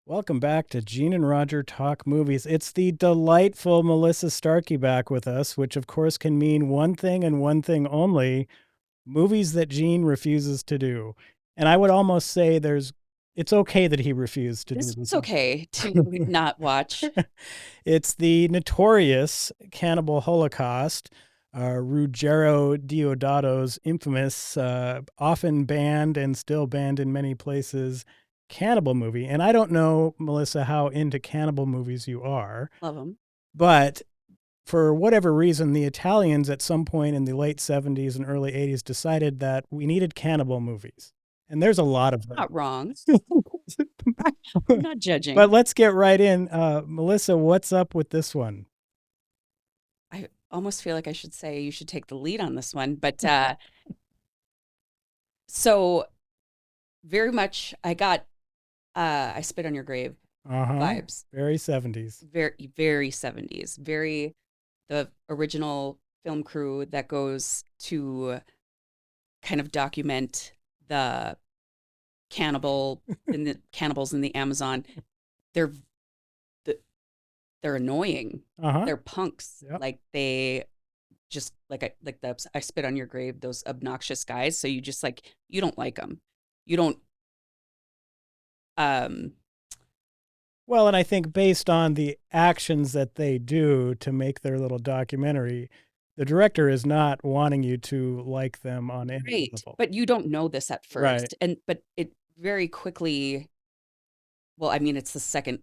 Welcome back to Gene and Roger Talk Movies. It's the delightful Melissa Starkey back with us, which of course can mean one thing and one thing only: movies that Gene refuses to do. And I would almost say it's okay that he refused to do This this. was okay to not watch. It's the notorious Cannibal Holocaust, Ruggero Deodato's infamous, often banned and still banned in many places, cannibal movie. And I don't know, Melissa, how into cannibal movies you are, Love them. but for whatever reason, the Italians at some point in the late 70s and early 80s decided that we needed cannibal movies. And there's a lot of them. Not wrong. I'm not But judging. let's get right in. Melissa, what's up with this one? I almost feel like I should say you should take the lead on this one, but so very much I got I spit on your grave Uh-huh. vibes. Very 70s. Very 70s. Very the original film crew that goes to kind of document the cannibals in the Amazon. They're they're annoying. Uh-huh. They're punks. Yep. Like they just like the I spit on your grave, those obnoxious guys. So you just like you don't like them. You don't um Well, and I think based on the actions that they do to make their little documentary, the director is not wanting you to like them on any right, level. but you don't know this at Right. first. And but it very quickly, well, I mean it's the second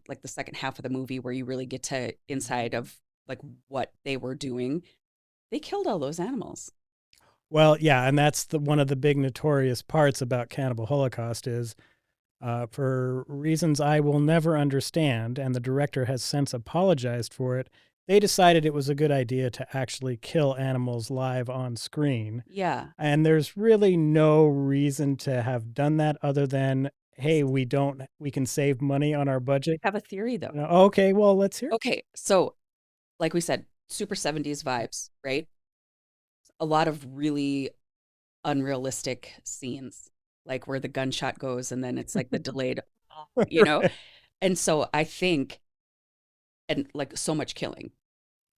half of the movie where you really get to inside of like what they were doing. They killed all those animals. Well, yeah, and that's one of the big notorious parts about Cannibal Holocaust is for reasons I will never understand, and the director has since apologized for it. They decided it was a good idea to actually kill animals live on screen. Yeah. And there's really no reason to have done that other than, hey, we can save money on our budget. I have a theory though. Okay, well, let's hear. Okay, so like we said, super 70s vibes, right? A lot of really unrealistic scenes, like where the gunshot goes and then it's like the delayed, you know? And so I think, and like so much killing,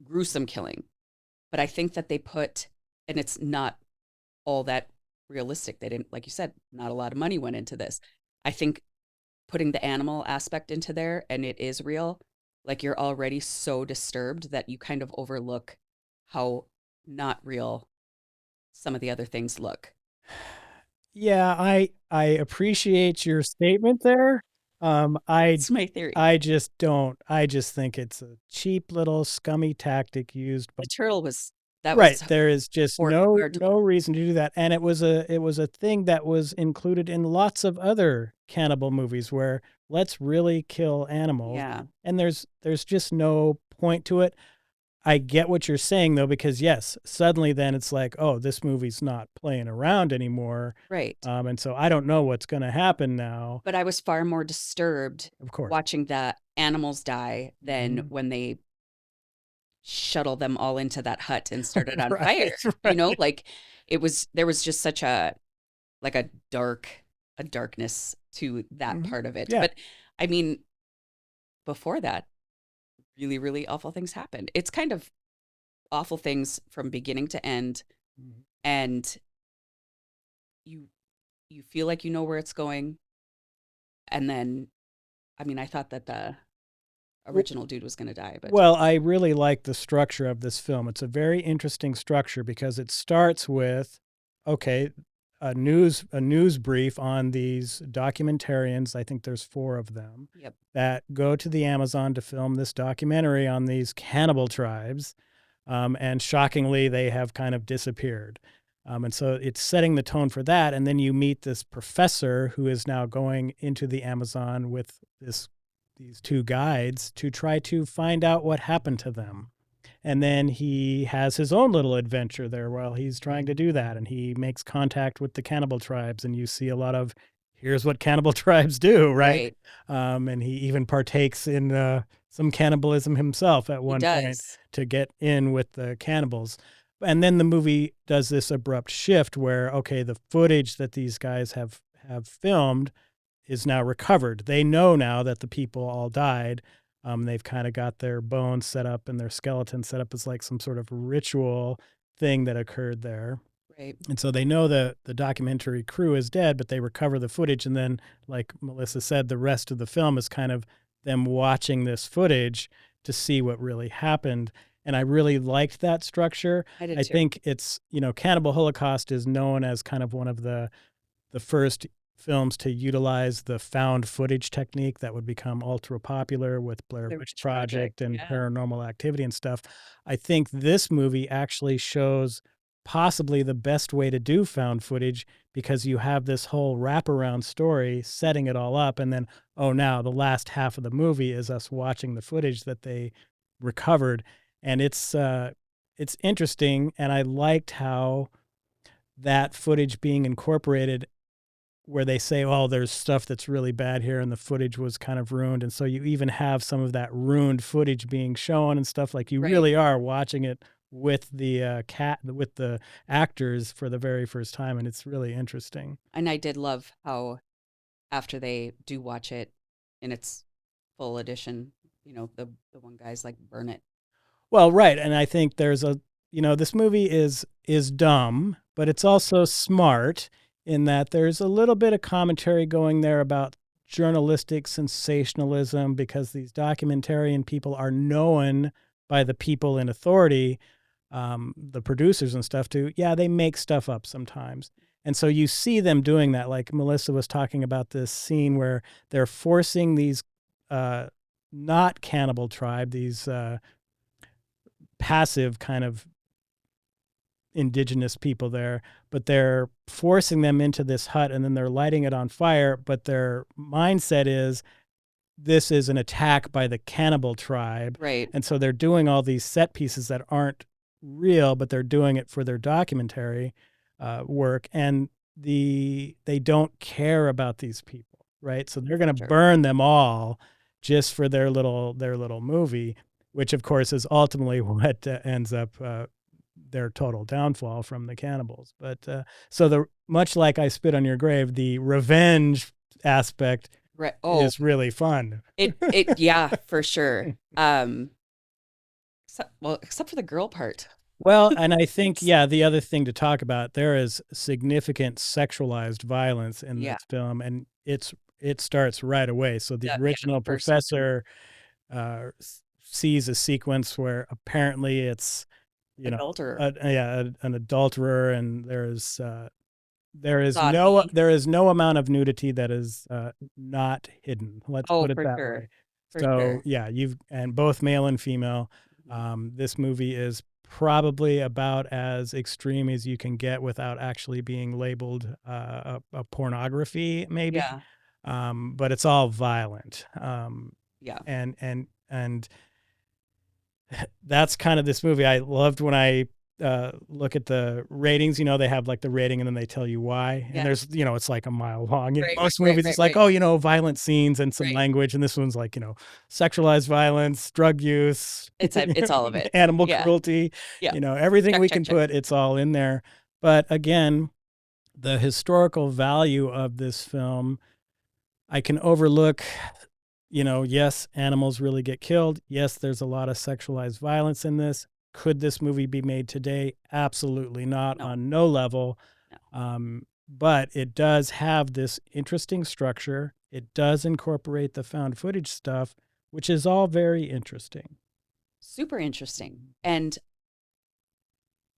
gruesome killing, but I think that they put, and it's not all that realistic. They didn't, like you said, not a lot of money went into this. I think putting the animal aspect into there and it is real, like you're already so disturbed that you kind of overlook how not real some of the other things look. Yeah, I appreciate your statement there. Um, I It's my theory. I just don't. I just think it's a cheap little scummy tactic used by. The turtle was that Right, was there is just hard to no watch. reason to do that, and it was a thing that was included in lots of other cannibal movies where let's really kill animals, Yeah, and there's just no point to it. I get what you're saying though, because yes, suddenly then it's like, oh, this movie's not playing around anymore, right. and so I don't know what's going to happen now. But I was far more disturbed Of course. watching the animals die than Mhm. when they shuttle them all into that hut and started on Right, fire. You know, right. like there was just such a like a darkness to that Mhm. part of it. Yeah. But I mean, before that, really, really awful things happened. It's kind of awful things from beginning to end, Mhm. and you you feel like you know where it's going, and then I mean, I thought that the original dude was gonna die, but Well, I really like the structure of this film. It's a very interesting structure because it starts with, okay, a news brief on these documentarians. I think there's four of them yep. that go to the Amazon to film this documentary on these cannibal tribes, and shockingly, they have kind of disappeared. And so it's setting the tone for that. And then you meet this professor who is now going into the Amazon with these two guides to try to find out what happened to them. And then he has his own little adventure there while he's trying to do that. And he makes contact with the cannibal tribes. And you see a lot of here's what cannibal tribes do, right? Right. And he even partakes in some cannibalism himself at He one point does. to get in with the cannibals. And then the movie does this abrupt shift where, okay, the footage that these guys have filmed is now recovered. They know now that the people all died. They've kind of got their bones set up and their skeleton set up as like some sort of ritual thing that occurred there. Right. And so they know the documentary crew is dead, but they recover the footage. And then, like Melissa said, the rest of the film is kind of them watching this footage to see what really happened. And I really liked that structure. I did I too. think it's, Cannibal Holocaust is known as kind of one of the first films to utilize the found footage technique that would become ultra popular with Blair The Witch Witch Project. Project and Yeah. Paranormal Activity and stuff. I think this movie actually shows possibly the best way to do found footage because you have this whole wraparound story setting it all up. And then, oh, now the last half of the movie is us watching the footage that they recovered. And it's interesting. And I liked how that footage being incorporated where they say, "Oh, there's stuff that's really bad here," and the footage was kind of ruined, and so you even have some of that ruined footage being shown and stuff. Like you Right. really are watching it with the with the actors for the very first time, and it's really interesting. And I did love how after they do watch it in its full edition, the one guy's like, burn it. Well, right, and I think there's this movie is dumb, but it's also smart in that there's a little bit of commentary going there about journalistic sensationalism because these documentarian people are known by the people in authority, the producers and stuff too. Yeah, they make stuff up sometimes. And so you see them doing that. Like Melissa was talking about this scene where they're forcing these uh, not cannibal tribe, these passive kind of indigenous people there, but they're forcing them into this hut and then they're lighting it on fire. But their mindset is this is an attack by the cannibal tribe. Right. And so they're doing all these set pieces that aren't real, but they're doing it for their documentary work. And they don't care about these people, right? So they're going to Sure. burn them all just for their little movie, which of course is ultimately what ends up their total downfall from the cannibals. But so the much like I Spit on Your Grave, the revenge aspect Right. Oh, is really fun. yeah, for sure. Except for the girl part. Well, and I think, yeah, the other thing to talk about, there is significant sexualized violence in Yeah. this film, and it starts right away. So the The original first scene. professor sees a sequence where apparently it's, Adulterer. an adulterer, and Sodomy. there is no amount of nudity that is not hidden. Let's Oh, put it for that sure. way. For So sure. yeah, you've and both male and female. Mhm. This movie is probably about as extreme as you can get without actually being labeled a pornography, maybe. Yeah. But it's all violent. Yeah. And that's kind of this movie. I loved when I look at the ratings. They have like the rating and then they tell you why. And Yeah. there's, it's like a mile long. Right, right, Most right, movies, right, it's like, right, oh, violent scenes and some right. language. And this one's like, sexualized violence, drug use, It's all of it. animal Yeah. cruelty, Yeah. everything Check, we check, can check. put, it's all in there. But again, the historical value of this film, I can overlook. Yes, animals really get killed. Yes, there's a lot of sexualized violence in this. Could this movie be made today? Absolutely not, No, on no level. no. But it does have this interesting structure. It does incorporate the found footage stuff, which is all very interesting. Super interesting. And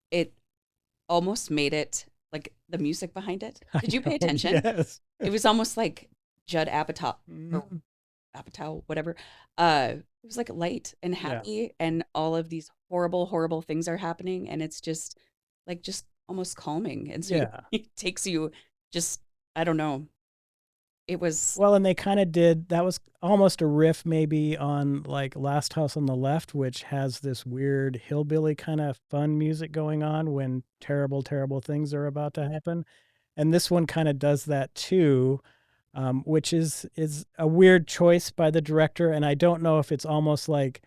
it almost made it like the music behind it. I Did you pay know, attention? yes. It was almost like Judd Apatow or Mhm. Apatow, whatever. It was like light and Yeah. happy, and all of these horrible, horrible things are happening, and it's just almost calming. And so Yeah. it takes you just, I don't know. It was, Well, and they kind of did that was almost a riff maybe on like Last House on the Left, which has this weird hillbilly kind of fun music going on when terrible, terrible things are about to happen. And this one kind of does that too, which is a weird choice by the director. And I don't know if it's almost like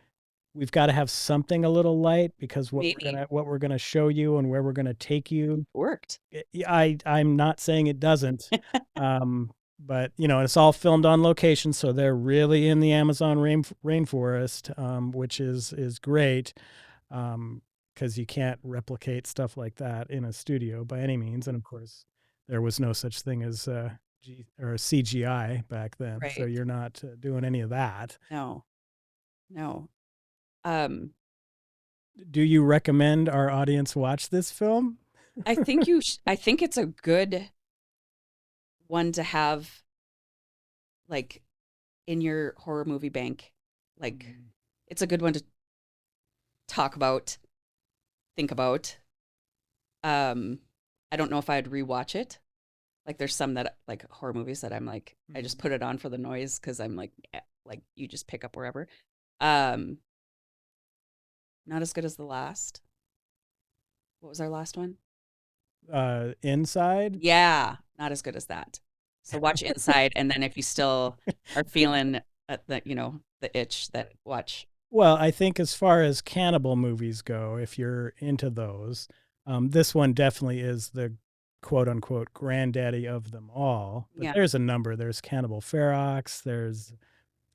we've got to have something a little light because maybe what we're gonna show you and where we're gonna take you. worked. I'm not saying it doesn't. Um, but it's all filmed on location, so they're really in the Amazon rainforest, which is great, because you can't replicate stuff like that in a studio by any means. And of course, there was no such thing as or CGI back then, so Right. you're not doing any of that. No. No. Um, Do you recommend our audience watch this film? I think it's a good one to have like in your horror movie bank. Like it's a good one to talk about, think about. Um, I don't know if I'd rewatch it. Like there's some that like horror movies that I'm like I just put it on for the noise because I'm like like you just pick up wherever. Um, not as good as the last. What was our last one? Inside. Yeah, not as good as that. So watch Inside, and then if you still are feeling the the itch, then watch. Well, I think as far as cannibal movies go, if you're into those, this one definitely is the quote unquote granddaddy of them all. But Yeah, there's a number. There's Cannibal Ferox. There's,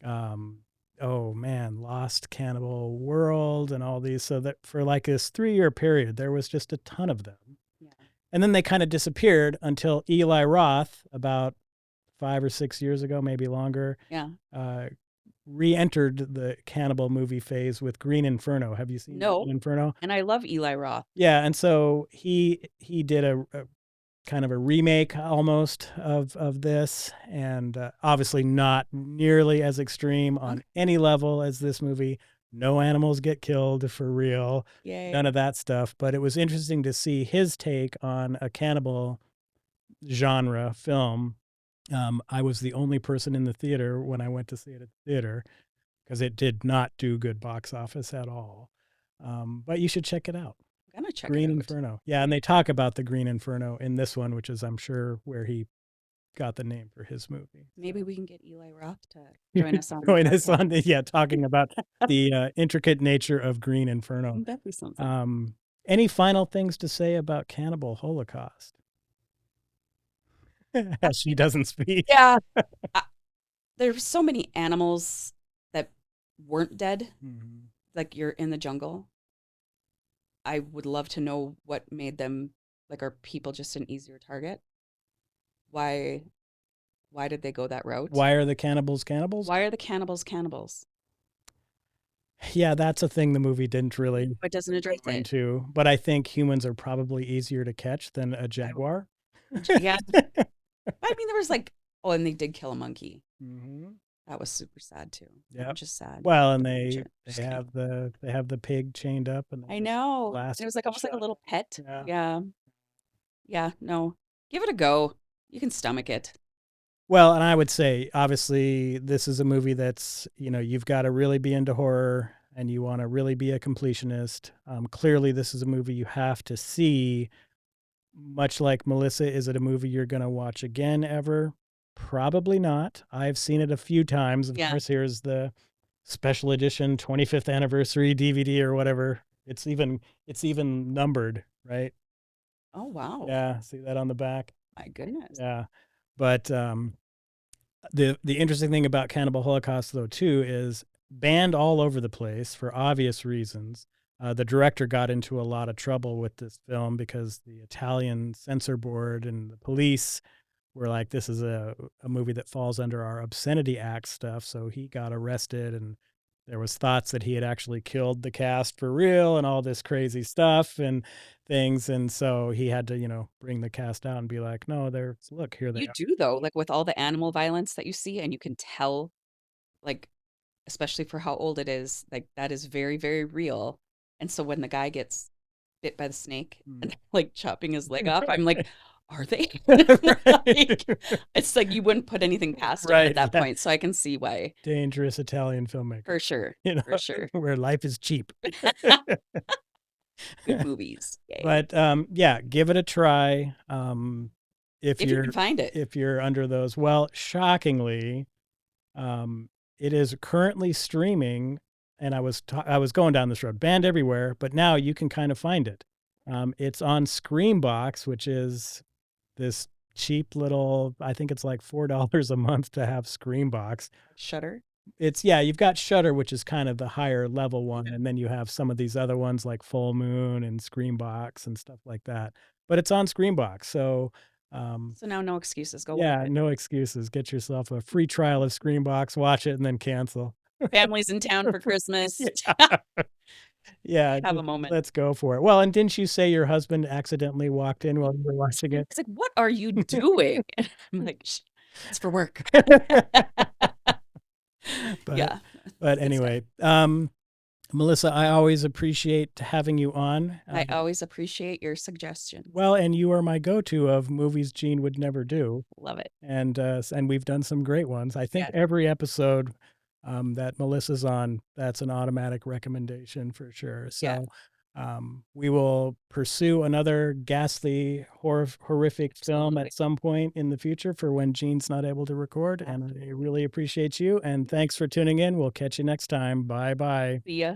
um, oh man, Lost Cannibal World and all these. So that for like this 3-year period, there was just a ton of them. yeah, And then they kind of disappeared until Eli Roth, about 5 or 6 years ago, maybe longer, yeah. uh, re-entered the cannibal movie phase with Green Inferno. Have you seen Green No, Inferno? and I love Eli Roth. Yeah, and so he did a kind of a remake almost of this, and obviously not nearly as extreme on Okay. any level as this movie. No animals get killed for real, Yay. none of that stuff. But it was interesting to see his take on a cannibal genre film. I was the only person in the theater when I went to see it at the theater because it did not do good box office at all. But you should check it out. I'm gonna check it Green out. Inferno. Yeah, and they talk about the Green Inferno in this one, which is, I'm sure, where he got the name for his movie. Maybe we can get Eli Roth to join us on the Join us podcast. on, yeah, talking about the intricate nature of Green Inferno. That'd be something. Any final things to say about Cannibal Holocaust? As she doesn't speak. Yeah, there's so many animals that weren't dead. Mhm. Like you're in the jungle. I would love to know what made them like are people just an easier target? Why why did they go that route? Why are the cannibals cannibals? Why are the cannibals cannibals? Yeah, that's a thing the movie didn't really It doesn't address go it. into, but I think humans are probably easier to catch than a jaguar. Yeah. I mean there was like oh and they did kill a monkey. Mhm. That was super sad too. Yep. Just sad. Well, and Sure. they Just kidding. have the pig chained up and they I just know. blast It it was like with almost like a shot. little pet. Yeah. Yeah. Yeah, no. Give it a go. You can stomach it. Well, and I would say, obviously, this is a movie that's, you've got to really be into horror and you want to really be a completionist. Clearly, this is a movie you have to see. Much like Melissa, is it a movie you're going to watch again ever? Probably not. I've seen it a few times. Of Yeah. course, here's the special edition 25th anniversary DVD or whatever. It's even numbered, right? Oh wow. Yeah, see that on the back? My goodness. Yeah. But the interesting thing about Cannibal Holocaust, though, too, is banned all over the place for obvious reasons. The director got into a lot of trouble with this film because the Italian censor board and the police were like, this is a movie that falls under our Obscenity Act stuff. So he got arrested, and there was thoughts that he had actually killed the cast for real and all this crazy stuff and things. And so he had to, bring the cast out and be like, no, look, here they You are. do though, like with all the animal violence that you see and you can tell like especially for how old it is, like that is very, very real. And so when the guy gets bit by the snake and they're, like chopping his leg off, I'm like, are they? Like, Right. it's like you wouldn't put anything past him at Right. that Yeah. point. So I can see why. Dangerous Italian filmmaker, For sure. For sure. where life is cheap. Good movies. Yay. But yeah, give it a try. If If you can you're find it. if you're under those, well, shockingly, it is currently streaming, and I was going down this road, banned everywhere, but now you can kind of find it. It's on Screambox, which is this cheap little, I think it's like $4 a month to have Screambox. Shutter. Yeah, you've got Shutter, which is kind of the higher level one, and then you have some of these other ones like Full Moon and Screambox and stuff like that. But it's on Screambox, so So now no excuses. Go with yeah, it. no excuses. Get yourself a free trial of Screambox, watch it, and then cancel. Family's in town for Christmas. Yeah. Yeah, Have a just moment. let's go for it. Well, and didn't you say your husband accidentally walked in while you were watching it? It's like, what are you doing? I'm like, Shh, it's for work. But Yeah. but Good stuff. anyway, Melissa, I always appreciate having you on. I always appreciate your suggestions. Well, and you are my go-to of movies Gene would never do, Love it. and we've done some great ones. I think Yeah. every episode that Melissa's on, that's an automatic recommendation for sure. Yeah. So we will pursue another ghastly, horrific film Absolutely. at some point in the future for when Gene's not able to record. And I really appreciate you. And thanks for tuning in. We'll catch you next time. Bye bye. See ya.